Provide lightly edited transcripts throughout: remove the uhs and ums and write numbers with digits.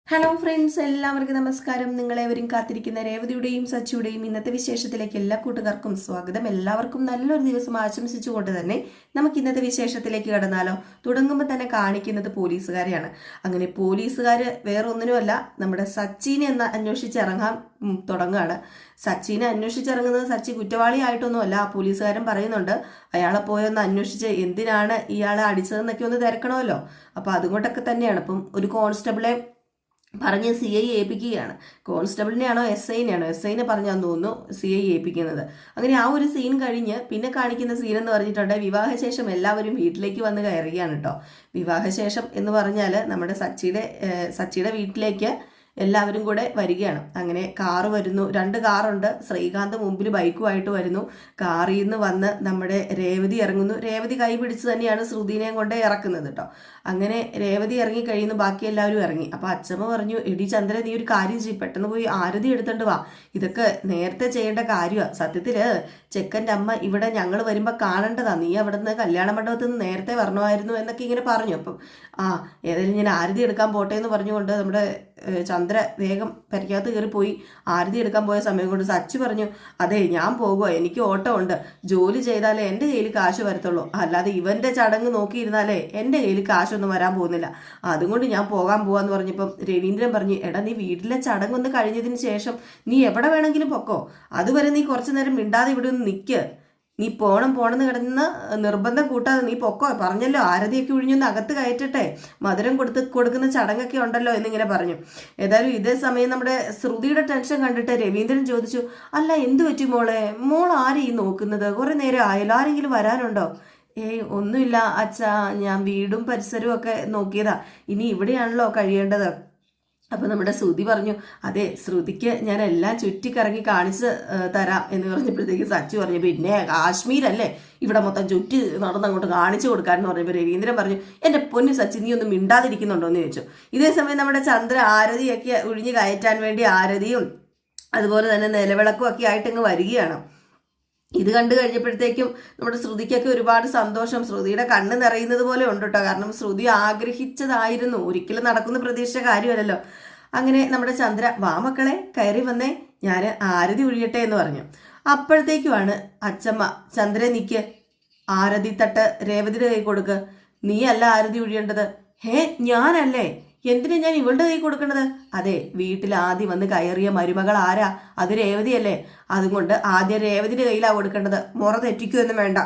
Hello friends, എല്ലാവർക്കും നമസ്കാരം. നിങ്ങളെവരും കാത്തിരിക്കുന്ന രേവതിയുടെയും സച്ചിയുടെയും ഇന്നത്തെ വിശേഷത്തിലേക്ക് എല്ലാ കൂട്ടുകാർക്കും സ്വാഗതം. എല്ലാവർക്കും നല്ലൊരു ദിവസം ആശംസിച്ചുകൊണ്ട് തന്നെ നമുക്ക് ഇന്നത്തെ വിശേഷത്തിലേക്ക് കടന്നാലോ. തുടങ്ങുമ്പോൾ തന്നെ കാണിക്കുന്നത് പോലീസുകാരെയാണ്. അങ്ങനെ പോലീസുകാർ വേറെ ഒന്നിനുമല്ല, നമ്മുടെ സച്ചിനെ എന്ന് അന്വേഷിച്ചിറങ്ങാൻ തുടങ്ങുകയാണ്. സച്ചിനെ അന്വേഷിച്ചിറങ്ങുന്നത് സച്ചി കുറ്റവാളിയായിട്ടൊന്നുമല്ല. ആ പോലീസുകാരൻ പറയുന്നുണ്ട്, അയാളെ പോയൊന്ന് അന്വേഷിച്ച് എന്തിനാണ് ഇയാളെ അടിച്ചതെന്നൊക്കെ ഒന്ന് തിരക്കണമല്ലോ. അപ്പം അതുകൊണ്ടൊക്കെ തന്നെയാണ് ഇപ്പം ഒരു കോൺസ്റ്റബിളെ പറഞ്ഞ് CI ഏൽപ്പിക്കുകയാണ്. കോൺസ്റ്റബിളിനെയാണോ SIനെയാണോ, SIനെ പറഞ്ഞാന്ന് തോന്നുന്നു CI ഏൽപ്പിക്കുന്നത്. അങ്ങനെ ആ ഒരു സീൻ കഴിഞ്ഞ് പിന്നെ കാണിക്കുന്ന സീൻ എന്ന് പറഞ്ഞിട്ടുണ്ട്, വിവാഹശേഷം എല്ലാവരും വീട്ടിലേക്ക് വന്ന് കയറുകയാണ് കേട്ടോ. വിവാഹശേഷം എന്ന് പറഞ്ഞാൽ നമ്മുടെ സച്ചിയുടെ വീട്ടിലേക്ക് എല്ലാവരും കൂടെ വരികയാണ്. അങ്ങനെ കാറ് വരുന്നു, 2 കാറുണ്ട്. ശ്രീകാന്ത് മുമ്പിൽ ബൈക്കുമായിട്ട് വരുന്നു. കാറിൽ നിന്ന് വന്ന് നമ്മുടെ രേവതി ഇറങ്ങുന്നു. രേവതി കൈ പിടിച്ച് തന്നെയാണ് ശ്രുതിനെയും കൊണ്ട് ഇറക്കുന്നത് കേട്ടോ. അങ്ങനെ രേവതി ഇറങ്ങി കഴിയുന്നു, ബാക്കി എല്ലാവരും ഇറങ്ങി. അപ്പോൾ അച്ഛമ്മ പറഞ്ഞു, എടി ചന്ദ്ര, നീ ഒരു കാര്യം ചെയ്യും, പെട്ടെന്ന് പോയി ആരതി എടുത്തോണ്ട് വാ. ഇതൊക്കെ നേരത്തെ ചെയ്യേണ്ട കാര്യമാണ്. സത്യത്തിൽ ചെക്കൻ്റെ അമ്മ ഇവിടെ ഞങ്ങൾ വരുമ്പോൾ കാണേണ്ടതാ. നീ അവിടെ നിന്ന് കല്യാണ മണ്ഡപത്തിൽ നിന്ന് നേരത്തെ വരണമായിരുന്നു എന്നൊക്കെ ഇങ്ങനെ പറഞ്ഞു. അപ്പം ഏതായാലും ഞാൻ ആരതി എടുക്കാൻ പോട്ടെ എന്ന് പറഞ്ഞുകൊണ്ട് നമ്മുടെ ചന്ദ്ര വേഗം പെരക്കകത്ത് കയറിപ്പോയി. ആരതി എടുക്കാൻ പോയ സമയം കൊണ്ട് സച്ചി പറഞ്ഞു, അതെ ഞാൻ പോകുക, എനിക്ക് ഓട്ടം ഉണ്ട്. ജോലി ചെയ്താലേ എൻ്റെ കയ്യിൽ കാശ് വരത്തുള്ളൂ, അല്ലാതെ ഇവൻ്റെ ചടങ്ങ് നോക്കിയിരുന്നാലേ എൻ്റെ കയ്യിൽ കാശൊന്നും വരാൻ പോകുന്നില്ല. അതുകൊണ്ട് ഞാൻ പോകാൻ പോവാന്ന് പറഞ്ഞപ്പം രവീന്ദ്രൻ പറഞ്ഞു, എടാ നീ വീട്ടിലെ ചടങ്ങൊന്ന് കഴിഞ്ഞതിന് ശേഷം നീ എവിടെ വേണമെങ്കിലും പൊക്കോ. അതുവരെ നീ കുറച്ചു നേരം മിണ്ടാതെ ഇവിടെ ഒന്ന് നിൽക്ക്. നീ പോണെന്ന് കിടന്ന് നിർബന്ധം കൂട്ടാതെ നീ പൊക്കോ. പറഞ്ഞല്ലോ ആരതിയൊക്കെ ഒഴിഞ്ഞൊന്ന് അകത്ത് കയറ്റട്ടെ, മധുരം കൊടുക്കുന്ന ചടങ്ങൊക്കെ ഉണ്ടല്ലോ എന്നിങ്ങനെ പറഞ്ഞു. ഏതായാലും ഇതേ സമയം നമ്മുടെ ശ്രുതിയുടെ ടെൻഷൻ കണ്ടിട്ട് രവീന്ദ്രൻ ചോദിച്ചു, അല്ല എന്തു പറ്റി മോൾ ആരെയും നോക്കുന്നത്? കുറെ നേരം ആയല്ലോ, ആരെങ്കിലും വരാനുണ്ടോ? ഒന്നുമില്ല അച്ഛാ, ഞാൻ വീടും പരിസരവും ഒക്കെ നോക്കിയതാ, ഇനി ഇവിടെയാണല്ലോ കഴിയേണ്ടത്. അപ്പം നമ്മുടെ ശ്രുതി പറഞ്ഞു, അതെ ശ്രുതിക്ക് ഞാൻ എല്ലാം ചുറ്റിക്കറങ്ങി കാണിച്ച് തരാം എന്ന് പറഞ്ഞപ്പോഴത്തേക്ക് സച്ചി പറഞ്ഞു, പിന്നെ കാശ്മീരല്ലേ, ഇവിടെ മൊത്തം ചുറ്റി നടന്നങ്ങോട്ട് കാണിച്ചു കൊടുക്കാമെന്ന് പറഞ്ഞപ്പോൾ രവീന്ദ്രൻ പറഞ്ഞു, എൻ്റെ പൊന്നു സച്ചി, നീ ഒന്നും മിണ്ടാതിരിക്കുന്നുണ്ടോ എന്ന് ചോദിച്ചു. ഇതേ സമയം നമ്മുടെ ചന്ദ്ര ആരതിയൊക്കെ ഒഴിഞ്ഞു കയറ്റാൻ വേണ്ടി ആരതിയും അതുപോലെ തന്നെ നിലവിളക്കും ഒക്കെ ആയിട്ട് ഇങ്ങ് വരികയാണ്. ഇത് കണ്ടു കഴിഞ്ഞപ്പോഴത്തേക്കും നമ്മുടെ ശ്രുതിക്കൊക്കെ ഒരുപാട് സന്തോഷം. ശ്രുതിയുടെ കണ്ണ് നിറയുന്നത് പോലെ ഉണ്ട് കേട്ടോ. കാരണം ശ്രുതി ആഗ്രഹിച്ചതായിരുന്നു, ഒരിക്കലും നടക്കുന്ന പ്രതീക്ഷിച്ച കാര്യമല്ലല്ലോ. അങ്ങനെ നമ്മുടെ ചന്ദ്ര, വാ മക്കളെ കയറി വന്നേ, ഞാൻ ആരതി ഒഴിയട്ടെ എന്ന് പറഞ്ഞു. അപ്പോഴത്തേക്കുമാണ് അച്ചമ്മ, ചന്ദ്ര നിക്ക്, ആരതി തട്ട് രേവതിയുടെ കൈ കൊടുക്ക്. നീ അല്ല ആരതി ഒഴിയേണ്ടത്. ഞാനല്ലേ? എന്തിനാ ഞാൻ ഇവളുടെ കൈ കൊടുക്കേണ്ടത്? അതെ, വീട്ടിൽ ആദ്യം വന്ന് കയറിയ മരുമകൾ ആരാ? അത് രേവതിയല്ലേ? അതുകൊണ്ട് ആദ്യം രേവതിയുടെ കയ്യിലാണ് കൊടുക്കേണ്ടത്. മുറ തെറ്റിക്കുമെന്നും വേണ്ട,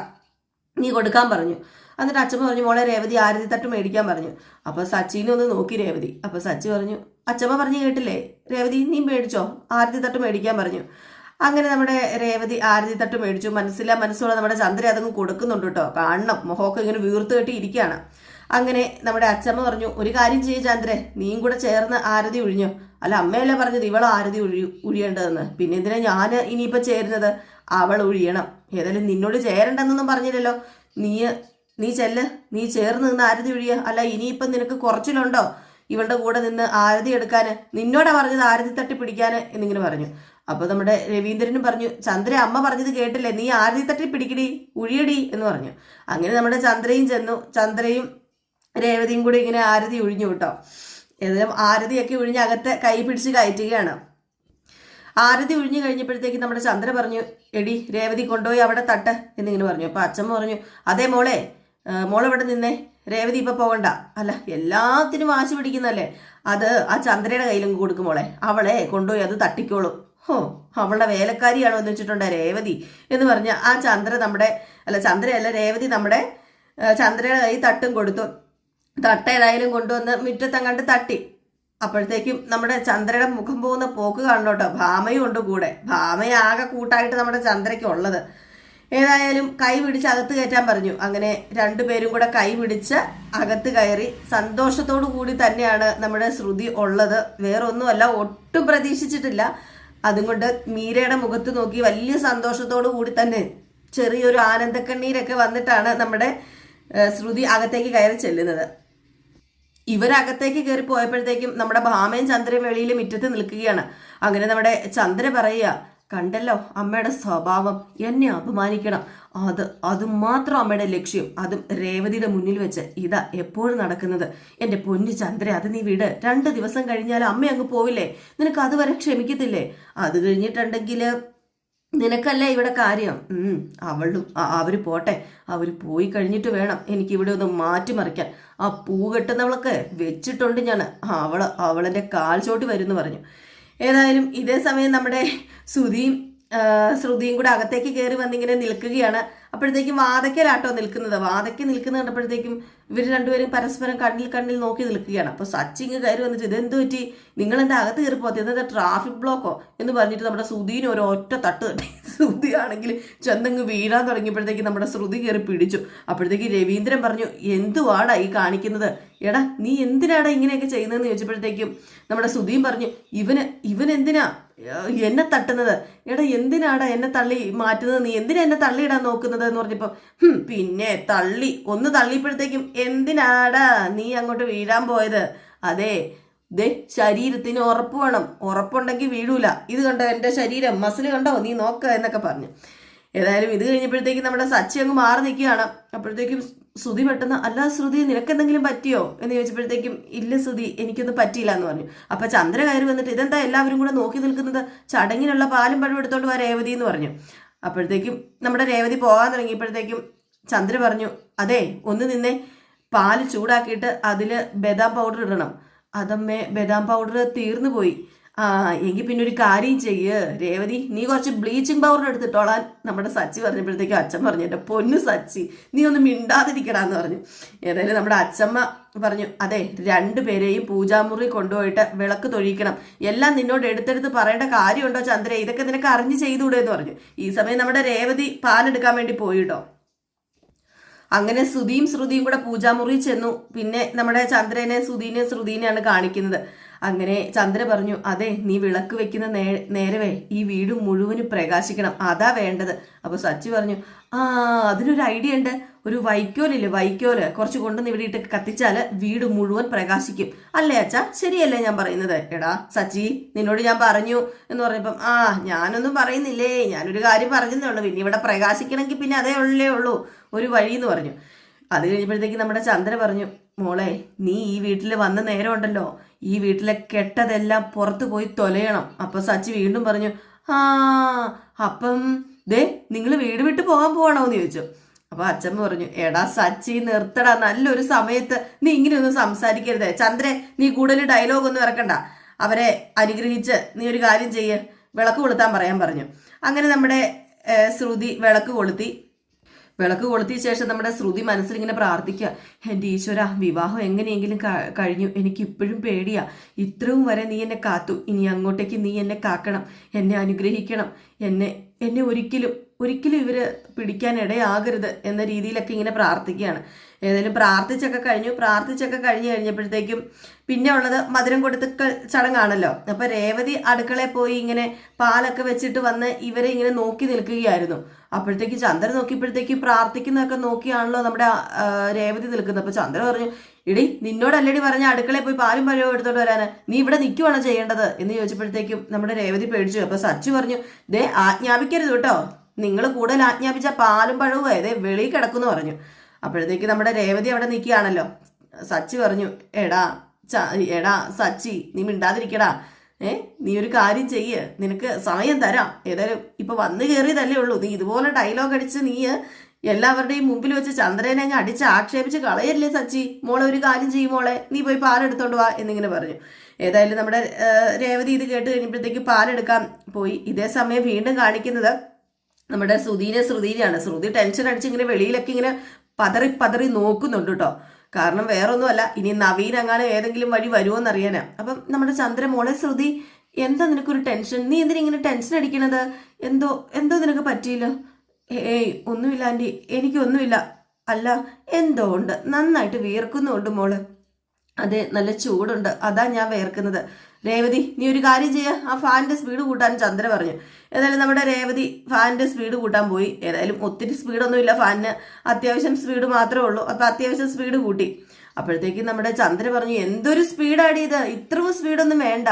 നീ കൊടുക്കാൻ പറഞ്ഞു. എന്നിട്ട് അച്ഛമ്മ പറഞ്ഞു, മോളെ രേവതി ആരതി തട്ട് മേടിക്കാൻ പറഞ്ഞു. അപ്പോൾ സച്ചിനെ ഒന്ന് നോക്കി രേവതി. അപ്പോൾ സച്ചി പറഞ്ഞു, അച്ഛമ്മ പറഞ്ഞു കേട്ടില്ലേ, രേവതി നീ മേടിച്ചോ, ആരതി തട്ട് മേടിക്കാൻ പറഞ്ഞു. അങ്ങനെ നമ്മുടെ രേവതി ആരതി തട്ട് മേടിച്ചു. മനസ്സുള്ള നമ്മുടെ ചന്ദ്ര അതങ്ങ് കൊടുക്കുന്നുണ്ട് കേട്ടോ. കാണണം, മുഖമൊക്കെ ഇങ്ങനെ വീർത്ത് കെട്ടി ഇരിക്കുകയാണ്. അങ്ങനെ നമ്മുടെ അച്ഛമ്മ പറഞ്ഞു, ഒരു കാര്യം ചെയ്യ് ചന്ദ്രേ, നീയും കൂടെ ചേർന്ന് ആരതി ഒഴിഞ്ഞോ. അല്ല അമ്മയല്ലേ പറഞ്ഞത് ഇവൾ ആരതി ഒഴിയേണ്ടതെന്ന്, പിന്നെ എന്തിനാ ഞാൻ ഇനിയിപ്പോൾ ചേരുന്നത്? അവൾ ഒഴിയണം. ഏതായാലും നിന്നോട് ചേരണ്ടെന്നൊന്നും പറഞ്ഞില്ലല്ലോ. നീ ചെല്ല്, നീ ചേർന്ന് നിന്ന് ആരതി ഒഴിയ. അല്ല ഇനിയിപ്പം നിനക്ക് കുറച്ചിലുണ്ടോ ഇവളുടെ കൂടെ നിന്ന് ആരതി എടുക്കാൻ? നിന്നോടാ പറഞ്ഞത് ആരതി തട്ടി പിടിക്കാൻ എന്നിങ്ങനെ പറഞ്ഞു. അപ്പോൾ നമ്മുടെ രവീന്ദ്രനും പറഞ്ഞു, ചന്ദ്ര അമ്മ പറഞ്ഞത് കേട്ടില്ലേ, നീ ആരതി തട്ടി പിടിക്കടി, ഒഴിയടി എന്ന് പറഞ്ഞു. അങ്ങനെ നമ്മുടെ ചന്ദ്രയും ചെന്നു. ചന്ദ്രയും രേവതിയും കൂടി ഇങ്ങനെ ആരതി ഒഴിഞ്ഞു കേട്ടോ. ഏതായാലും ആരതിയൊക്കെ ഒഴിഞ്ഞ് അകത്തെ കൈ പിടിച്ച് കയറ്റുകയാണ്. ആരതി ഒഴിഞ്ഞു കഴിഞ്ഞപ്പോഴത്തേക്ക് നമ്മുടെ ചന്ദ്ര പറഞ്ഞു, എടി രേവതി കൊണ്ടുപോയി അവിടെ തട്ട് എന്നിങ്ങനെ പറഞ്ഞു. അപ്പോൾ അച്ഛമ്മ പറഞ്ഞു, അതേ മോളെവിടെ നിന്നേ, രേവതി ഇപ്പം പോകണ്ട. അല്ല എല്ലാത്തിനും വാശി പിടിക്കുന്നല്ലേ, അത് ആ ചന്ദ്രയുടെ കയ്യിലും കൊടുക്കും മോളെ, അവളെ കൊണ്ടുപോയി അത് തട്ടിക്കോളും. അവളുടെ വേലക്കാരിയാണോ എന്ന് വെച്ചിട്ടുണ്ട് രേവതി എന്ന് പറഞ്ഞ ആ ചന്ദ്രയല്ല രേവതി നമ്മുടെ ചന്ദ്രയുടെ കൈ തട്ടും കൊടുത്തു. തട്ടേതായാലും കൊണ്ടുവന്ന് മുറ്റത്തങ്ങാണ്ട് തട്ടി. അപ്പോഴത്തേക്കും നമ്മുടെ ചന്ദ്രയുടെ മുഖം പോകുന്ന പോക്ക് കാണണോട്ടോ. ഭാമയും ഉണ്ട് കൂടെ. ഭാമയാകെ കൂട്ടായിട്ട് നമ്മുടെ ചന്ദ്രയ്ക്ക് ഉള്ളത്. ഏതായാലും കൈ പിടിച്ച് അകത്ത് കയറ്റാൻ പറഞ്ഞു. അങ്ങനെ 2 പേരും കൂടെ കൈ പിടിച്ച് അകത്ത് കയറി. സന്തോഷത്തോടു കൂടി തന്നെയാണ് നമ്മുടെ ശ്രുതി ഉള്ളത്. വേറൊന്നുമല്ല, ഒട്ടും പ്രതീക്ഷിച്ചിട്ടില്ല. അതുകൊണ്ട് മീരയുടെ മുഖത്ത് നോക്കി വലിയ സന്തോഷത്തോടു കൂടി തന്നെ ചെറിയൊരു ആനന്ദക്കണ്ണീരൊക്കെ വന്നിട്ടാണ് നമ്മുടെ ശ്രുതി അകത്തേക്ക് കയറി ചെല്ലുന്നത്. ഇവരകത്തേക്ക് കയറി പോയപ്പോഴത്തേക്കും നമ്മുടെ ഭാമയും ചന്ദ്രയും വെളിയിൽ മുറ്റത്ത് നിൽക്കുകയാണ്. അങ്ങനെ നമ്മുടെ ചന്ദ്ര പറയുക, കണ്ടല്ലോ അമ്മയുടെ സ്വഭാവം, എന്നെ അപമാനിക്കണം, അത് മാത്രം അമ്മയുടെ ലക്ഷ്യം, അതും രേവതിയുടെ മുന്നിൽ വെച്ച്. ഇതാ എപ്പോഴും നടക്കുന്നത്. എൻ്റെ പൊന്നു ചന്ദ്ര, അത് നീ വിട്. 2 ദിവസം കഴിഞ്ഞാൽ അമ്മ അങ്ങ് പോവില്ലേ? നിനക്ക് അതുവരെ ക്ഷമിക്കത്തില്ലേ? അത് കഴിഞ്ഞിട്ടുണ്ടെങ്കിൽ നിനക്കല്ലേ ഇവിടെ കാര്യം. അവര് പോട്ടെ, അവര് പോയി കഴിഞ്ഞിട്ട് വേണം എനിക്ക് ഇവിടെ ഒന്ന് മാറ്റിമറിക്കാൻ. ആ പൂ കെട്ടുന്നവളൊക്കെ വെച്ചിട്ടുണ്ട് ഞാൻ. അവളെന്റെ കാൽ ചോട്ടി വരുമെന്ന് പറഞ്ഞു. ഏതായാലും ഇതേ സമയം നമ്മുടെ ശ്രുതിയും കൂടെ അകത്തേക്ക് കയറി വന്നിങ്ങനെ നിൽക്കുകയാണ്. അപ്പോഴത്തേക്കും വാതക്കലാട്ടോ നിൽക്കുന്നത്. വാതയ്ക്ക് നിൽക്കുന്നത് കണ്ടപ്പോഴത്തേക്കും ഇവർ രണ്ടുപേരും പരസ്പരം കണ്ണിൽ നോക്കി നിൽക്കുകയാണ്. അപ്പോൾ സച്ചിങ് കയറി വന്നിട്ട് ഇതെന്ത് പറ്റി, നിങ്ങൾ എന്താ അകത്ത് കയറി പോകത്തി, എന്താ ട്രാഫിക് ബ്ലോക്കോ എന്ന് പറഞ്ഞിട്ട് നമ്മുടെ ശ്രുതിന് ഒരു ഒറ്റ തട്ട് തട്ടി. ശ്രുതി ആണെങ്കിൽ ചെന്നങ്ങ് വീഴാൻ തുടങ്ങിയപ്പോഴത്തേക്ക് നമ്മുടെ ശ്രുതി കയറി പിടിച്ചു. അപ്പോഴത്തേക്ക് രവീന്ദ്രൻ പറഞ്ഞു, എന്തുവാടാ ഈ കാണിക്കുന്നത്? എടാ നീ എന്തിനാടാ ഇങ്ങനെയൊക്കെ ചെയ്യുന്നതെന്ന് ചോദിച്ചപ്പോഴത്തേക്കും നമ്മുടെ ശ്രുതിയും പറഞ്ഞു, ഇവൻ എന്തിനാ എന്നെ തട്ടുന്നത്? എടാ എന്തിനാടാ എന്നെ തള്ളി മാറ്റുന്നത്? നീ എന്തിനാ എന്നെ തള്ളിയിടാൻ നോക്കുന്നത് എന്ന് പറഞ്ഞപ്പോ പിന്നെ ഒന്ന് തള്ളിയപ്പോഴത്തേക്കും എന്തിനാടാ നീ അങ്ങോട്ട് വീഴാൻ പോയത്? അതെ ശരീരത്തിന് ഉറപ്പ് വേണം, ഉറപ്പുണ്ടെങ്കിൽ വീഴൂല. ഇത് കണ്ടോ എൻ്റെ ശരീരം, മസിൽ കണ്ടോ, നീ നോക്ക എന്നൊക്കെ പറഞ്ഞു. ഏതായാലും ഇത് കഴിഞ്ഞപ്പോഴത്തേക്കും നമ്മുടെ സച്ചി അങ്ങ് മാറി നിൽക്കുകയാണ്. അപ്പോഴത്തേക്കും ശ്രുതി പെട്ടെന്ന്, അല്ല ശ്രുതി നിനക്കെന്തെങ്കിലും പറ്റിയോ എന്ന് ചോദിച്ചപ്പോഴത്തേക്കും ഇല്ല ശ്രുതി എനിക്കൊന്നും പറ്റിയില്ല എന്ന് പറഞ്ഞു. അപ്പൊ ചന്ദ്ര കയറി വന്നിട്ട് ഇതെന്താ എല്ലാവരും കൂടെ നോക്കി നിൽക്കുന്നത്, ചടങ്ങിനുള്ള പാലും പഴം എടുത്തോണ്ട് വാ രേവതി എന്ന് പറഞ്ഞു. അപ്പോഴത്തേക്കും നമ്മുടെ രേവതി പോകാൻ തുടങ്ങിയപ്പോഴത്തേക്കും ചന്ദ്ര പറഞ്ഞു, അതെ ഒന്ന് നിന്നേ, പാല് ചൂടാക്കിയിട്ട് അതിൽ ബദാം പൗഡർ ഇടണം. അതമ്മേ ബദാം പൗഡർ തീർന്നു പോയി. എങ്കിൽ പിന്നെ ഒരു കാര്യം ചെയ്യ് രേവതി, നീ കുറച്ച് ബ്ലീച്ചിങ് പൗഡർ എടുത്തിട്ടോളാൻ നമ്മുടെ സച്ചി പറഞ്ഞപ്പോഴത്തേക്കും അച്ഛൻ പറഞ്ഞു, എൻ്റെ പൊന്നു സച്ചി നീ ഒന്ന് മിണ്ടാതിരിക്കടാന്ന് പറഞ്ഞു. ഏതായാലും നമ്മുടെ അച്ഛമ്മ പറഞ്ഞു, അതെ 2 പേരെയും പൂജാമുറി കൊണ്ടുപോയിട്ട് വിളക്ക് തൊഴിക്കണം. എല്ലാം നിന്നോട് എടുത്തെടുത്ത് പറയേണ്ട കാര്യമുണ്ടോ ചന്ദ്ര? ഇതൊക്കെ നിനക്ക് അറിഞ്ഞ് ചെയ്തുകൂടെ എന്ന് പറഞ്ഞു. ഈ സമയം നമ്മുടെ രേവതി പാലെടുക്കാൻ വേണ്ടി പോയിട്ടോ. അങ്ങനെ ശ്രുതിയും കൂടെ പൂജാമുറി ചെന്നു. പിന്നെ നമ്മുടെ ചന്ദ്രനെ ശ്രുതിനെയാണ് കാണിക്കുന്നത്. അങ്ങനെ ചന്ദ്ര പറഞ്ഞു, അതെ നീ വിളക്ക് വെക്കുന്ന നേരവേ ഈ വീട് മുഴുവനും പ്രകാശിക്കണം, അതാ വേണ്ടത്. അപ്പൊ സച്ചി പറഞ്ഞു, അതിനൊരു ഐഡിയ ഉണ്ട്. ഒരു വൈക്കോല് കുറച്ച് കൊണ്ടുവന്ന് ഇവിടെ ഇട്ട് കത്തിച്ചാല് വീട് മുഴുവൻ പ്രകാശിക്കും. അല്ലേ അച്ഛാ, ശരിയല്ലേ ഞാൻ പറയുന്നത്? എടാ സച്ചി നിന്നോട് ഞാൻ പറഞ്ഞു എന്ന് പറഞ്ഞപ്പം ഞാനൊന്നും പറയുന്നില്ലേ, ഞാനൊരു കാര്യം പറഞ്ഞതേ ഉള്ളൂ. പിന്നെ ഇവിടെ പ്രകാശിക്കണമെങ്കിൽ പിന്നെ അതേ ഉള്ളൂ ഒരു വഴി എന്ന് പറഞ്ഞു. അത് കഴിഞ്ഞപ്പോഴത്തേക്ക് നമ്മുടെ ചന്ദ്ര പറഞ്ഞു, മോളെ നീ ഈ വീട്ടിൽ വന്ന നേരം ഉണ്ടല്ലോ, ഈ വീട്ടിലെ കെട്ടതെല്ലാം പുറത്തു പോയി തൊലയണം. അപ്പൊ സച്ചി വീണ്ടും പറഞ്ഞു, അപ്പം നിങ്ങൾ വീട് വിട്ട് പോകാൻ പോകണോന്ന് ചോദിച്ചു. അപ്പൊ അച്ഛമ്മ പറഞ്ഞു, എടാ സച്ചി നിർത്തടാ, നല്ലൊരു സമയത്ത് നീ ഇങ്ങനെയൊന്നും സംസാരിക്കരുതേ. ചന്ദ്രേ നീ കൂടുതൽ ഡയലോഗ് ഒന്നും ഇറക്കണ്ട, അവരെ അനുഗ്രഹിച്ച് നീ ഒരു കാര്യം ചെയ്യ്, വിളക്ക് കൊളുത്താൻ പറയാൻ പറഞ്ഞു. അങ്ങനെ നമ്മുടെ ശ്രുതി വിളക്ക് കൊളുത്തിയ ശേഷം നമ്മുടെ ശ്രുതി മനസ്സിൽ ഇങ്ങനെ പ്രാർത്ഥിക്കുക, എൻ്റെ ഈശ്വര വിവാഹം എങ്ങനെയെങ്കിലും കഴിഞ്ഞു, എനിക്ക് ഇപ്പോഴും പേടിയാ, ഇത്രയും വരെ നീ എന്നെ കാത്തു, ഇനി അങ്ങോട്ടേക്ക് നീ എന്നെ കാക്കണം, എന്നെ അനുഗ്രഹിക്കണം, എന്നെ ഒരിക്കലും ഇവര് പിടിക്കാൻ ഇടയാകരുത് എന്ന രീതിയിലൊക്കെ ഇങ്ങനെ പ്രാർത്ഥിക്കുകയാണ്. ഏതായാലും പ്രാർത്ഥിച്ചൊക്കെ കഴിഞ്ഞപ്പോഴത്തേക്കും പിന്നെ ഉള്ളത് മധുരം കൊടുത്തക്കൽ ചടങ്ങാണല്ലോ. അപ്പൊ രേവതി അടുക്കളയിൽ പോയി ഇങ്ങനെ പാലൊക്കെ വെച്ചിട്ട് വന്ന് ഇവരെ ഇങ്ങനെ നോക്കി നിൽക്കുകയായിരുന്നു. അപ്പോഴത്തേക്ക് ചന്ദ്രൻ നോക്കിയപ്പോഴത്തേക്കും പ്രാർത്ഥിക്കുന്നതൊക്കെ നോക്കിയാണല്ലോ നമ്മുടെ രേവതി നിൽക്കുന്നത്. അപ്പൊ ചന്ദ്രൻ പറഞ്ഞു, ഇടി നിന്നോടല്ലടി പറഞ്ഞ അടുക്കളയിൽ പോയി പാലും പഴവും എടുത്തോണ്ട് വരാന്, നീ ഇവിടെ നിൽക്കുവാണോ ചെയ്യേണ്ടത് എന്ന് ചോദിച്ചപ്പോഴത്തേക്കും നമ്മുടെ രേവതി പേടിച്ചു. അപ്പൊ സച്ചു പറഞ്ഞു, ആജ്ഞാപിക്കരുത് കേട്ടോ, നിങ്ങൾ കൂടുതൽ ആജ്ഞാപിച്ച പാലും പഴവും വെളിയിൽ കിടക്കുന്നു പറഞ്ഞു. അപ്പോഴത്തേക്ക് നമ്മുടെ രേവതി അവിടെ നിൽക്കുകയാണല്ലോ. സച്ചി പറഞ്ഞു, എടാ സച്ചി നീ മിണ്ടാതിരിക്കടാ, നീ ഒരു കാര്യം ചെയ്യ്, നിനക്ക് സമയം തരാം, ഏതായാലും ഇപ്പൊ വന്നു കയറിയതല്ലേ ഉള്ളൂ, നീ ഇതുപോലെ ഡയലോഗ് അടിച്ച് നീ എല്ലാവരുടെയും മുമ്പിൽ വെച്ച് ചന്ദ്രനെ അങ്ങ് അടിച്ച് ആക്ഷേപിച്ച് കളയല്ലേ സച്ചി, മോളെ ഒരു കാര്യം ചെയ്യും മോളെ, നീ പോയി പാലെടുത്തോണ്ട് വാ എന്നിങ്ങനെ പറഞ്ഞു. ഏതായാലും നമ്മുടെ രേവതി ഇത് കേട്ട് കഴിഞ്ഞപ്പോഴത്തേക്ക് പാലെടുക്കാൻ പോയി. ഇതേ സമയം വീണ്ടും കാണിക്കുന്നത് നമ്മുടെ ശ്രുതിനെയാണ്. ശ്രുതി ടെൻഷൻ അടിച്ച് ഇങ്ങനെ വെളിയിലൊക്കെ ഇങ്ങനെ പതറി നോക്കുന്നുണ്ട് കേട്ടോ. കാരണം വേറൊന്നുമല്ല, ഇനി നവീൻ അങ്ങനെ ഏതെങ്കിലും വഴി വരുമോന്ന് അറിയാനാ. അപ്പം നമ്മുടെ ചന്ദ്ര, മോളെ ശ്രുതി എന്താ നിനക്കൊരു ടെൻഷൻ, നീ എന്തിനാ ഇങ്ങനെ ടെൻഷൻ അടിക്കണത്, എന്തോ നിനക്ക് പറ്റിയില്ലോ? ഒന്നുമില്ല ആൻറ്റി, എനിക്കൊന്നുമില്ല. അല്ല എന്തോ ഉണ്ട്, നന്നായിട്ട് വിയർക്കുന്നുണ്ട് മോള്. അതെ നല്ല ചൂടുണ്ട്, അതാ ഞാൻ വിയർക്കുന്നത്. രേവതി നീ ഒരു കാര്യം ചെയ്യുക, ആ ഫാനിന്റെ സ്പീഡ് കൂട്ടാൻ ചന്ദ്ര പറഞ്ഞു. ഏതായാലും നമ്മുടെ രേവതി ഫാനിന്റെ സ്പീഡ് കൂട്ടാൻ പോയി. ഏതായാലും ഒത്തിരി സ്പീഡൊന്നുമില്ല ഫാനിന്, അത്യാവശ്യം സ്പീഡ് മാത്രമേ ഉള്ളൂ. അപ്പൊ അത്യാവശ്യം സ്പീഡ് കൂട്ടി. അപ്പോഴത്തേക്കും നമ്മുടെ ചന്ദ്ര പറഞ്ഞു, എന്തൊരു സ്പീഡാടി ഇത്, ഇത്രയും സ്പീഡൊന്നും വേണ്ട.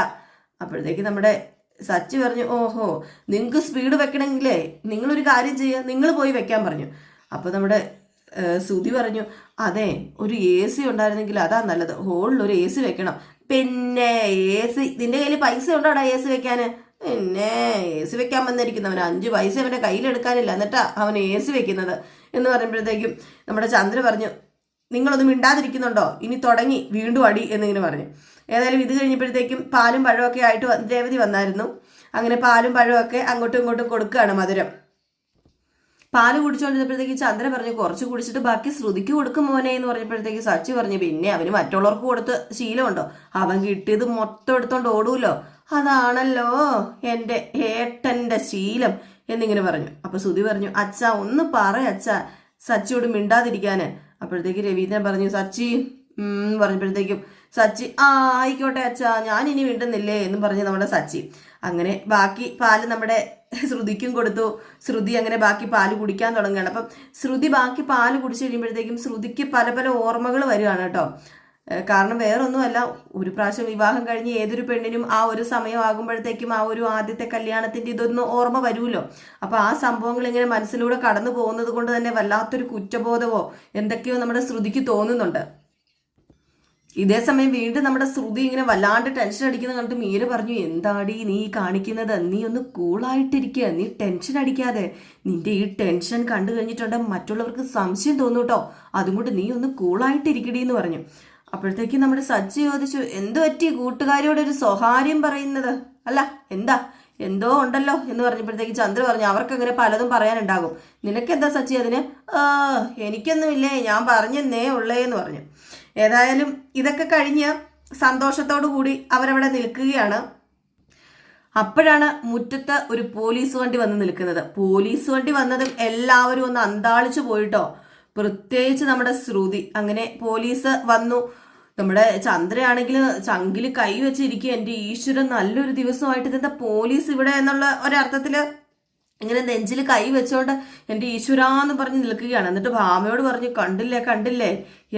അപ്പോഴത്തേക്ക് നമ്മുടെ സച്ചി പറഞ്ഞു, ഓഹോ നിങ്ങൾക്ക് സ്പീഡ് വെക്കണമെങ്കിലേ നിങ്ങളൊരു കാര്യം ചെയ്യുക, നിങ്ങൾ പോയി വെക്കാൻ പറഞ്ഞു. അപ്പോൾ നമ്മുടെ ശ്രുതി പറഞ്ഞു, അതെ ഒരു AC ഉണ്ടായിരുന്നെങ്കിൽ അതാ നല്ലത്, ഹോളിൽ ഒരു AC വെക്കണം. പിന്നെ AC നിന്റെ കയ്യിൽ പൈസ ഉണ്ടോടാ AC വെക്കാൻ? പിന്നെ AC വെക്കാൻ വന്നിരിക്കുന്നവൻ 5 പൈസ അവൻ്റെ കയ്യിലെടുക്കാനില്ല, എന്നിട്ടാ അവൻ AC വെക്കുന്നത് എന്ന് പറയുമ്പോഴത്തേക്കും നമ്മുടെ ചന്ദ്ര പറഞ്ഞു, നിങ്ങളൊന്നും മിണ്ടാതിരിക്കുന്നുണ്ടോ, ഇനി തുടങ്ങി വീണ്ടും അടി എന്നിങ്ങനെ പറഞ്ഞു. ഏതായാലും ഇത് കഴിഞ്ഞപ്പോഴത്തേക്കും പാലും പഴമൊക്കെ ആയിട്ട് രേവതി വന്നായിരുന്നു. അങ്ങനെ പാലും പഴമൊക്കെ അങ്ങോട്ടും ഇങ്ങോട്ടും കൊടുക്കുകയാണ് മധുരം. പാല് കുടിച്ചുകൊണ്ടിരുന്നപ്പോഴത്തേക്ക് ചന്ദ്ര പറഞ്ഞു, കുറച്ച് കുടിച്ചിട്ട് ബാക്കി ശ്രുതിക്ക് കൊടുക്കും മോനെ എന്ന് പറഞ്ഞപ്പോഴത്തേക്ക് സച്ചി പറഞ്ഞു, പിന്നെ അവന് മറ്റുള്ളവർക്ക് കൊടുത്ത് ശീലമുണ്ടോ, അവൻ കിട്ടിയത് മൊത്തം എടുത്തോണ്ട് ഓടൂല്ലോ, അതാണല്ലോ എൻ്റെ ഏട്ടൻ്റെ ശീലം എന്നിങ്ങനെ പറഞ്ഞു. അപ്പൊ ശ്രുതി പറഞ്ഞു, അച്ഛാ ഒന്ന് അച്ഛാ സച്ചിയോട് മിണ്ടാതിരിക്കാന്. അപ്പോഴത്തേക്ക് രവീന്ദ്രൻ പറഞ്ഞു, സച്ചി പറഞ്ഞപ്പോഴത്തേക്കും സച്ചി ആയിക്കോട്ടെ അച്ഛാ ഞാൻ ഇനി മിണ്ടുന്നില്ലേ എന്നും പറഞ്ഞ് നമ്മുടെ സച്ചി അങ്ങനെ ബാക്കി പാല് നമ്മുടെ ശ്രുതിക്കും കൊടുത്തു. ശ്രുതി അങ്ങനെ ബാക്കി പാല് കുടിക്കാൻ തുടങ്ങുകയാണ്. അപ്പം ശ്രുതി ബാക്കി പാല് കുടിച്ചു കഴിയുമ്പോഴത്തേക്കും ശ്രുതിക്ക് പല പല ഓർമ്മകൾ വരികയാണ് കേട്ടോ. കാരണം വേറൊന്നുമല്ല, ഒരു പ്രാവശ്യം വിവാഹം കഴിഞ്ഞ് ഏതൊരു പെണ്ണിനും ആ ഒരു സമയമാകുമ്പോഴത്തേക്കും ആ ഒരു ആദ്യത്തെ കല്യാണത്തിന്റെ ഇതൊന്നും ഓർമ്മ വരുമല്ലോ. അപ്പൊ ആ സംഭവങ്ങൾ ഇങ്ങനെ മനസ്സിലൂടെ കടന്നു പോകുന്നത് കൊണ്ട് തന്നെ വല്ലാത്തൊരു കുറ്റബോധമോ എന്തൊക്കെയോ നമ്മുടെ ശ്രുതിക്ക് തോന്നുന്നുണ്ട്. ഇതേ സമയം വീണ്ടും നമ്മുടെ ശ്രുതി ഇങ്ങനെ വല്ലാണ്ട് ടെൻഷൻ അടിക്കുന്ന കണ്ടിട്ട് മീര പറഞ്ഞു, എന്താടി നീ കാണിക്കുന്നത്, നീ ഒന്ന് കൂളായിട്ടിരിക്കുക, നീ ടെൻഷൻ അടിക്കാതെ, നിന്റെ ഈ ടെൻഷൻ കണ്ടു കഴിഞ്ഞിട്ടുണ്ടെങ്കിൽ മറ്റുള്ളവർക്ക് സംശയം തോന്നും കേട്ടോ, അതുകൊണ്ട് നീ ഒന്ന് കൂളായിട്ടിരിക്കടി എന്ന് പറഞ്ഞു. അപ്പോഴത്തേക്കും നമ്മുടെ സച്ചി ചോദിച്ചു, എന്തു പറ്റി കൂട്ടുകാരിയോട് ഒരു സ്വകാര്യം പറയുന്നത്, അല്ല എന്താ എന്തോ ഉണ്ടല്ലോ എന്ന് പറഞ്ഞപ്പോഴത്തേക്ക് ചന്ദ്ര പറഞ്ഞു, അവർക്ക് അങ്ങനെ പലതും പറയാനുണ്ടാകും, നിനക്കെന്താ സച്ചി അതിന്? എനിക്കൊന്നുമില്ലേ, ഞാൻ പറഞ്ഞെന്നേ ഉള്ളേ എന്ന് പറഞ്ഞു. ഏതായാലും ഇതൊക്കെ കഴിഞ്ഞ് സന്തോഷത്തോടു കൂടി അവരവിടെ നിൽക്കുകയാണ്. അപ്പോഴാണ് മുറ്റത്ത് ഒരു പോലീസ് വണ്ടി വന്ന് നിൽക്കുന്നത്. പോലീസ് വണ്ടി വന്നതും എല്ലാവരും ഒന്ന് അന്താളിച്ചു പോയിട്ടോ, പ്രത്യേകിച്ച് നമ്മുടെ ശ്രുതി. അങ്ങനെ പോലീസ് വന്നു. നമ്മുടെ ചന്ദ്രയാണെങ്കിൽ ചങ്കിൽ കൈ വെച്ചിരിക്കുക, എൻ്റെ ഈശ്വരൻ നല്ലൊരു ദിവസമായിട്ട് ഇതെന്താ പോലീസ് ഇവിടെ എന്നുള്ള ഒരർത്ഥത്തില് ഇങ്ങനെ നെഞ്ചിൽ കൈ വെച്ചോണ്ട് എൻ്റെ ഈശ്വരാന്ന് പറഞ്ഞ് നിൽക്കുകയാണ്. എന്നിട്ട് ഭാമയോട് പറഞ്ഞു, കണ്ടില്ലേ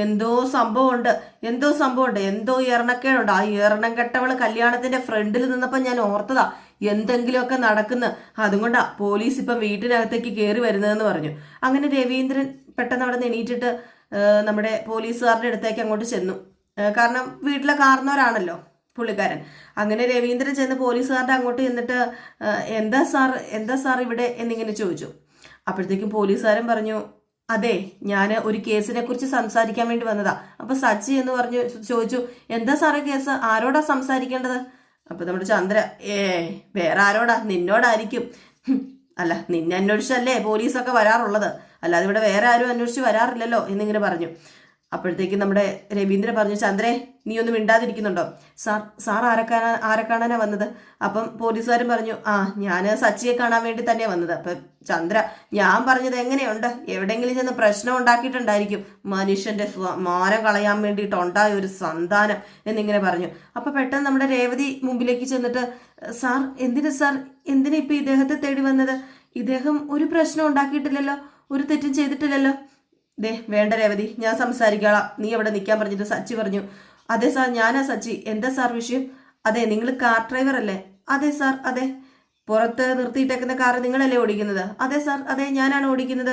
എന്തോ സംഭവമുണ്ട്, എന്തോ എറണക്കേടുണ്ട്, ആ എറണം കെട്ടവള് കല്യാണത്തിന്റെ ഫ്രണ്ടിൽ നിന്നപ്പോൾ ഞാൻ ഓർത്തതാ എന്തെങ്കിലുമൊക്കെ നടക്കുന്ന, അതുകൊണ്ടാ പോലീസ് ഇപ്പം വീട്ടിനകത്തേക്ക് കയറി വരുന്നതെന്ന് പറഞ്ഞു. അങ്ങനെ രവീന്ദ്രൻ പെട്ടെന്ന് അവിടെ നിന്ന് എണീറ്റിട്ട് നമ്മുടെ പോലീസുകാരുടെ അടുത്തേക്ക് അങ്ങോട്ട് ചെന്നു. കാരണം വീട്ടിലെ കാരണവരാണല്ലോ പുള്ളിക്കാരൻ. അങ്ങനെ രവീന്ദ്രൻ ചെന്ന് പോലീസുകാരുടെ അങ്ങോട്ട് ചെന്നിട്ട്, എന്താ സാർ ഇവിടെ എന്നിങ്ങനെ ചോദിച്ചു. അപ്പോഴത്തേക്കും പോലീസുകാരൻ പറഞ്ഞു, അതെ ഞാൻ ഒരു കേസിനെ കുറിച്ച് സംസാരിക്കാൻ വേണ്ടി വന്നതാ. അപ്പൊ സച്ചി എന്ന് പറഞ്ഞു ചോദിച്ചു, എന്താ സാറേ കേസ്, ആരോടാ സംസാരിക്കേണ്ടത്? അപ്പൊ നമ്മുടെ ചന്ദ്ര, വേറെ ആരോടാ, നിന്നോടായിരിക്കും. അല്ല നിന്നെ അന്വേഷിച്ചല്ലേ പോലീസൊക്കെ വരാറുള്ളത്, അല്ലാതെ ഇവിടെ വേറെ ആരും അന്വേഷിച്ച് വരാറില്ലല്ലോ എന്നിങ്ങനെ പറഞ്ഞു. അപ്പോഴത്തേക്കും നമ്മുടെ രവീന്ദ്രൻ പറഞ്ഞു, ചന്ദ്രേ നീ ഒന്നും മിണ്ടാതിരിക്കുന്നുണ്ടോ? സാർ ആരെ കാണാനാ വന്നത്? അപ്പം പോലീസുകാരൻ പറഞ്ഞു, ഞാൻ സച്ചിയെ കാണാൻ വേണ്ടി തന്നെയാണ് വന്നത്. അപ്പം ചന്ദ്ര, ഞാൻ പറഞ്ഞത് എങ്ങനെയുണ്ട്, എവിടെയെങ്കിലും ചെന്ന് പ്രശ്നം ഉണ്ടാക്കിയിട്ടുണ്ടായിരിക്കും, മനുഷ്യന്റെ മാനം കളയാൻ വേണ്ടിയിട്ടുണ്ടായ ഒരു സന്താനം എന്നിങ്ങനെ പറഞ്ഞു. അപ്പൊ പെട്ടെന്ന് നമ്മുടെ രേവതി മുമ്പിലേക്ക് ചെന്നിട്ട്, എന്തിനാ ഇപ്പൊ ഇദ്ദേഹത്തെ തേടി വന്നത്? ഇദ്ദേഹം ഒരു പ്രശ്നം ഉണ്ടാക്കിയിട്ടില്ലല്ലോ, ഒരു തെറ്റും ചെയ്തിട്ടില്ലല്ലോ. വേണ്ട രേവതി, ഞാൻ സംസാരിക്കാം, നീ അവിടെ നിൽക്കാൻ പറഞ്ഞിട്ട് സച്ചി പറഞ്ഞു, അതെ സാർ ഞാനാ സച്ചി, എന്താ സാർ വിഷയം? അതെ നിങ്ങൾ കാർ ഡ്രൈവർ അല്ലേ? അതെ സാർ അതെ. പുറത്ത് നിർത്തിയിട്ടേക്കുന്ന കാർ നിങ്ങളല്ലേ ഓടിക്കുന്നത്? അതെ സാർ അതെ ഞാനാണ് ഓടിക്കുന്നത്.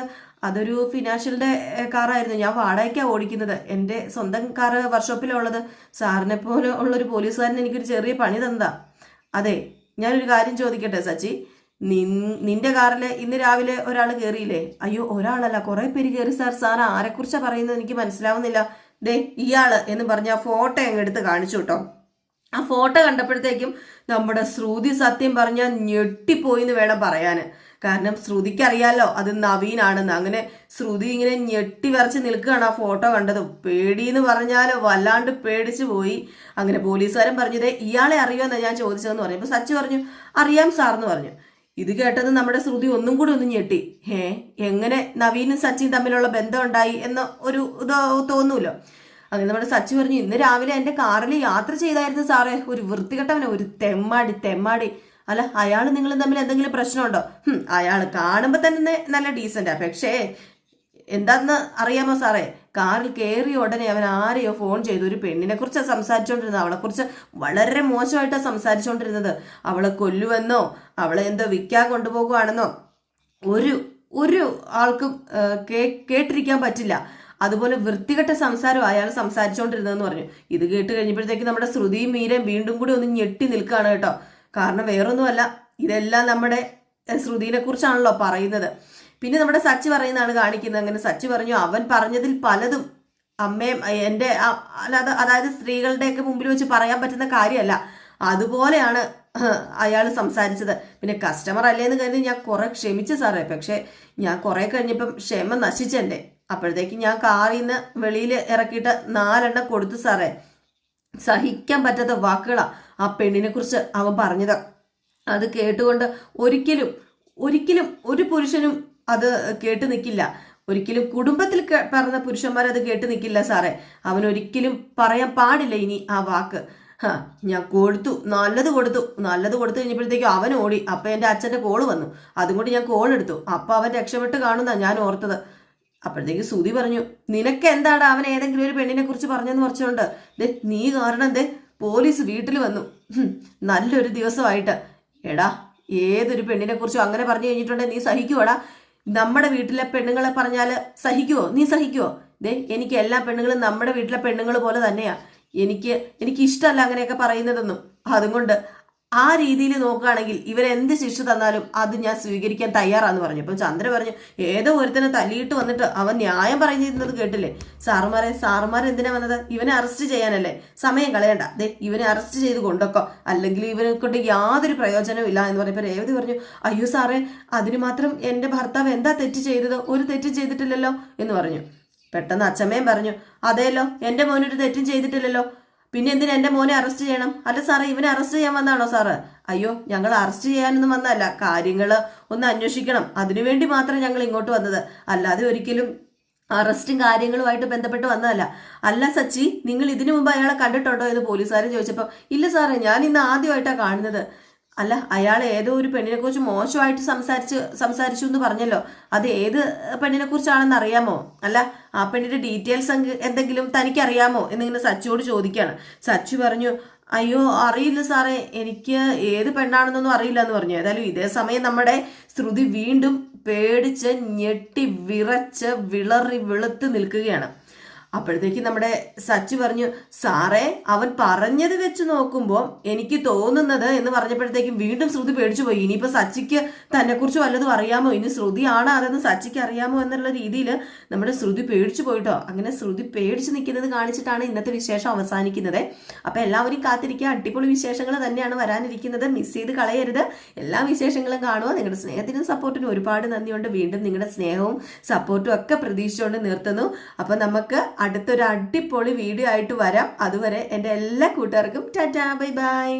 അതൊരു ഫിനാൻഷ്യലിന്റെ കാറായിരുന്നു, ഞാൻ വാടകയ്ക്കാണ് ഓടിക്കുന്നത്, എൻ്റെ സ്വന്തം കാർ വർക്ക്ഷോപ്പിലുള്ളത്. സാറിനെ പോലെ ഉള്ളൊരു പോലീസുകാരൻ എനിക്കൊരു ചെറിയ പണി തന്നതാ. അതെ ഞാനൊരു കാര്യം ചോദിക്കട്ടെ സച്ചി, നിന്റെ കാറില് ഇന്ന് രാവിലെ ഒരാൾ കയറിയില്ലേ? അയ്യോ ഒരാളല്ല, കുറെ പേര് കയറി സാർ ആരെക്കുറിച്ചാ പറയുന്നത് എനിക്ക് മനസ്സിലാവുന്നില്ല. ഇയാള് എന്ന് പറഞ്ഞ ആ ഫോട്ടോ അങ്ങ് എടുത്ത് കാണിച്ചു കേട്ടോ. ആ ഫോട്ടോ കണ്ടപ്പോഴത്തേക്കും നമ്മുടെ ശ്രുതി സത്യം പറഞ്ഞാൽ ഞെട്ടിപ്പോയി എന്ന് വേണം പറയാന്. കാരണം ശ്രുതിക്ക് അറിയാലോ അത് നവീനാണെന്ന്. അങ്ങനെ ശ്രുതി ഇങ്ങനെ ഞെട്ടി വരച്ച് നിൽക്കുകയാണ് ആ ഫോട്ടോ കണ്ടത്. പേടിയെന്ന് പറഞ്ഞാൽ വല്ലാണ്ട് പേടിച്ചു പോയി. അങ്ങനെ പോലീസുകാരൻ പറഞ്ഞത് ഇയാളെ അറിയുമെന്നാണ് ഞാൻ ചോദിച്ചതെന്ന് പറഞ്ഞു. അപ്പൊ സച്ചി പറഞ്ഞു അറിയാം സാറെന്ന് പറഞ്ഞു. ഇത് കേട്ടത് നമ്മുടെ ശ്രുതി ഒന്നും കൂടി ഒന്ന് ഞെട്ടി. എങ്ങനെ നവീനും സച്ചിയും തമ്മിലുള്ള ബന്ധം ഉണ്ടായി എന്ന ഒരു ഇത് തോന്നൂല്ലോ. അങ്ങനെ നമ്മുടെ സച്ചി പറഞ്ഞു, ഇന്ന് രാവിലെ എൻ്റെ കാറിൽ യാത്ര ചെയ്തായിരുന്നു സാറേ, ഒരു വൃത്തികെട്ടവനെ, ഒരു തെമ്മാടി. അല്ല അയാൾ നിങ്ങൾ തമ്മിൽ എന്തെങ്കിലും പ്രശ്നമുണ്ടോ? അയാൾ കാണുമ്പോൾ തന്നെ നല്ല ഡീസൻ്റാ, പക്ഷേ എന്താന്ന് അറിയാമോ സാറേ, കാറിൽ കയറിയ ഉടനെ അവൻ ആരെയോ ഫോൺ ചെയ്തു. ഒരു പെണ്ണിനെ കുറിച്ചാണ് സംസാരിച്ചുകൊണ്ടിരുന്നത്. അവളെക്കുറിച്ച് വളരെ മോശമായിട്ടാണ് സംസാരിച്ചുകൊണ്ടിരുന്നത്. അവളെ കൊല്ലുവെന്നോ അവളെ എന്തോ വിൽക്കാൻ കൊണ്ടുപോകുവാണെന്നോ ഒരു ആൾക്കും കേട്ടിരിക്കാൻ പറ്റില്ല. അതുപോലെ വൃത്തികെട്ട സംസാരം അയാൾ സംസാരിച്ചുകൊണ്ടിരുന്നതെന്ന് പറഞ്ഞു. ഇത് കേട്ട് കഴിഞ്ഞപ്പോഴത്തേക്ക് നമ്മുടെ ശ്രുതിയും മീരയും വീണ്ടും കൂടി ഒന്ന് ഞെട്ടി നിൽക്കുകയാണ് കേട്ടോ. കാരണം വേറൊന്നുമല്ല, ഇതെല്ലാം നമ്മുടെ ശ്രുതിനെ കുറിച്ചാണല്ലോ പറയുന്നത്. പിന്നെ നമ്മുടെ സച്ചി പറയുന്നതാണ് കാണിക്കുന്നത്. അങ്ങനെ സച്ചി പറഞ്ഞു, അവൻ പറഞ്ഞതിൽ പലതും അമ്മയും എൻ്റെ അതായത് സ്ത്രീകളുടെയൊക്കെ മുമ്പിൽ വെച്ച് പറയാൻ പറ്റുന്ന കാര്യമല്ല. അതുപോലെയാണ് അയാൾ സംസാരിച്ചത്. പിന്നെ കസ്റ്റമർ അല്ലേന്ന് കരുതി ഞാൻ കുറെ ക്ഷമിച്ചു സാറേ. പക്ഷെ ഞാൻ കുറെ കഴിഞ്ഞപ്പം ക്ഷമ നശിച്ചെൻ്റെ. അപ്പോഴത്തേക്ക് ഞാൻ കാറിൽ നിന്ന് വെളിയിൽ ഇറക്കിയിട്ട് 4 എണ്ണം കൊടുത്തു സാറേ. സഹിക്കാൻ പറ്റാത്ത വാക്കുകളാ ആ പെണ്ണിനെ കുറിച്ച് അവൻ പറഞ്ഞത്. അത് കേട്ടുകൊണ്ട് ഒരിക്കലും ഒരു പുരുഷനും അത് കേട്ട് നിൽക്കില്ല. ഒരിക്കലും കുടുംബത്തിൽ പറഞ്ഞ പുരുഷന്മാരത് കേട്ട് നിൽക്കില്ല സാറേ. അവനൊരിക്കലും പറയാൻ പാടില്ല ഇനി ആ വാക്ക്. ഞാൻ നല്ലത് കൊടുത്തു കഴിഞ്ഞപ്പോഴത്തേക്കും അവൻ ഓടി. അപ്പം എൻ്റെ അച്ഛൻ്റെ കോള് വന്നു. അതുകൊണ്ട് ഞാൻ കോൾ എടുത്തു. അപ്പം അവൻ രക്ഷപ്പെട്ട് കാണുന്ന ഞാൻ ഓർത്തത്. അപ്പോഴത്തേക്ക് ശ്രുതി പറഞ്ഞു, നിനക്ക് എന്താണ് അവൻ ഏതെങ്കിലും ഒരു പെണ്ണിനെ കുറിച്ച് പറഞ്ഞെന്ന് പറഞ്ഞുകൊണ്ട് നീ കാരണം പോലീസ് വീട്ടിൽ വന്നു. നല്ലൊരു ദിവസമായിട്ട്. എടാ, ഏതൊരു പെണ്ണിനെ കുറിച്ചും അങ്ങനെ പറഞ്ഞു കഴിഞ്ഞിട്ടുണ്ടെങ്കിൽ നീ സഹിക്കുവോടാ? നമ്മുടെ വീട്ടിലെ പെണ്ണുങ്ങളെ പറഞ്ഞാൽ സഹിക്കുവോ? നീ സഹിക്കുവോ? എനിക്ക് എല്ലാ പെണ്ണുങ്ങളും നമ്മുടെ വീട്ടിലെ പെണ്ണുങ്ങൾ പോലെ തന്നെയാ. എനിക്ക് ഇഷ്ടമല്ല അങ്ങനെയൊക്കെ പറയുന്നതൊന്നും. അതുകൊണ്ട് ആ രീതിയിൽ നോക്കുകയാണെങ്കിൽ ഇവരെന്ത് ശിക്ഷ തന്നാലും അത് ഞാൻ സ്വീകരിക്കാൻ തയ്യാറാന്ന് പറഞ്ഞു. അപ്പം ചന്ദ്ര പറഞ്ഞു, ഏതോ ഒരുത്തനെ തല്ലിയിട്ട് വന്നിട്ട് അവൻ ന്യായം പറഞ്ഞിരുന്നത് കേട്ടില്ലേ? സാറുമാർ എന്തിനാ വന്നത്? ഇവനെ അറസ്റ്റ് ചെയ്യാനല്ലേ? സമയം കളയണ്ട, ഇവനെ അറസ്റ്റ് ചെയ്ത് കൊണ്ടൊക്കോ, അല്ലെങ്കിൽ ഇവനെ കൊണ്ട് യാതൊരു പ്രയോജനവും ഇല്ല എന്ന് പറഞ്ഞപ്പോൾ രേവതി പറഞ്ഞു, അയ്യോ സാറേ, അതിന് മാത്രം എൻ്റെ ഭർത്താവ് എന്താ തെറ്റ് ചെയ്തത്? ഒരു തെറ്റും ചെയ്തിട്ടില്ലല്ലോ എന്ന് പറഞ്ഞു. പെട്ടെന്ന് അച്ഛമ്മയും പറഞ്ഞു, അതേല്ലോ, എൻ്റെ മോനൊരു തെറ്റും ചെയ്തിട്ടില്ലല്ലോ, പിന്നെ എന്തിനാ എൻ്റെ മോനെ അറസ്റ്റ് ചെയ്യണം? അല്ല സാറേ, ഇവനെ അറസ്റ്റ് ചെയ്യാൻ വന്നാണോ സാറ്? അയ്യോ, ഞങ്ങൾ അറസ്റ്റ് ചെയ്യാനൊന്നും വന്നതല്ല, കാര്യങ്ങൾ ഒന്ന് അന്വേഷിക്കണം, അതിനുവേണ്ടി മാത്രം ഞങ്ങൾ ഇങ്ങോട്ട് വന്നത്, അല്ലാതെ ഒരിക്കലും അറസ്റ്റും കാര്യങ്ങളുമായിട്ട് ബന്ധപ്പെട്ട് വന്നതല്ല. അല്ല സച്ചി, നിങ്ങൾ ഇതിനു മുമ്പ് അയാളെ കണ്ടിട്ടുണ്ടോ എന്ന് പോലീസുകാരൻ ചോദിച്ചപ്പോൾ, ഇല്ല സാറേ, ഞാൻ ഇന്ന് ആദ്യമായിട്ടാണ് കാണുന്നത്. അല്ല, അയാൾ ഏതോ ഒരു പെണ്ണിനെ കുറിച്ച് മോശമായിട്ട് സംസാരിച്ചു എന്ന് പറഞ്ഞല്ലോ, അത് ഏത് പെണ്ണിനെ കുറിച്ചാണെന്ന് അറിയാമോ? അല്ല, ആ പെണ്ണിന്റെ ഡീറ്റെയിൽസ് എന്തെങ്കിലും തനിക്കറിയാമോ എന്നിങ്ങനെ സച്ചിയോട് ചോദിക്കുകയാണ്. സച്ചി പറഞ്ഞു, അയ്യോ അറിയില്ല സാറേ, എനിക്ക് ഏത് പെണ്ണാണെന്നൊന്നും അറിയില്ല എന്ന് പറഞ്ഞു. ഏതായാലും ഇതേ സമയം നമ്മുടെ ശ്രുതി വീണ്ടും പേടിച്ച് ഞെട്ടി വിറച്ച് വിളറി വെളുത്ത് നിൽക്കുകയാണ്. അപ്പോഴത്തേക്ക് നമ്മുടെ സച്ചി പറഞ്ഞു, സാറേ, അവൻ പറഞ്ഞത് വെച്ച് നോക്കുമ്പോൾ എനിക്ക് തോന്നുന്നത് എന്ന് പറഞ്ഞപ്പോഴത്തേക്കും വീണ്ടും ശ്രുതി പേടിച്ചു പോയി. ഇനിയിപ്പോൾ സച്ചിക്ക് തന്നെക്കുറിച്ച് വല്ലതും അറിയാമോ? ഇനി ശ്രുതിയാണ് അതെന്ന് സച്ചിക്ക് അറിയാമോ എന്നുള്ള രീതിയിൽ നമ്മുടെ ശ്രുതി പേടിച്ചു പോയിട്ടോ. അങ്ങനെ ശ്രുതി പേടിച്ച് നിൽക്കുന്നത് കാണിച്ചിട്ടാണ് ഇന്നത്തെ വിശേഷം അവസാനിക്കുന്നത്. അപ്പോൾ എല്ലാവരും കാത്തിരിക്കുക, അടിപൊളി വിശേഷങ്ങൾ തന്നെയാണ് വരാനിരിക്കുന്നത്. മിസ് ചെയ്ത് കളയരുത്. എല്ലാ വിശേഷങ്ങളും കാണുക. നിങ്ങളുടെ സ്നേഹത്തിനും സപ്പോർട്ടിനും ഒരുപാട് നന്ദിയുണ്ട്. വീണ്ടും നിങ്ങളുടെ സ്നേഹവും സപ്പോർട്ടും ഒക്കെ പ്രതീക്ഷിച്ചുകൊണ്ട് നിർത്തുന്നു. അപ്പോൾ നമുക്ക് അടുത്തൊരു അടിപൊളി വീഡിയോ ആയിട്ട് വരാം. അതുവരെ എൻ്റെ എല്ലാ കൂട്ടുകാർക്കും ടാറ്റാ, ബൈ ബൈ.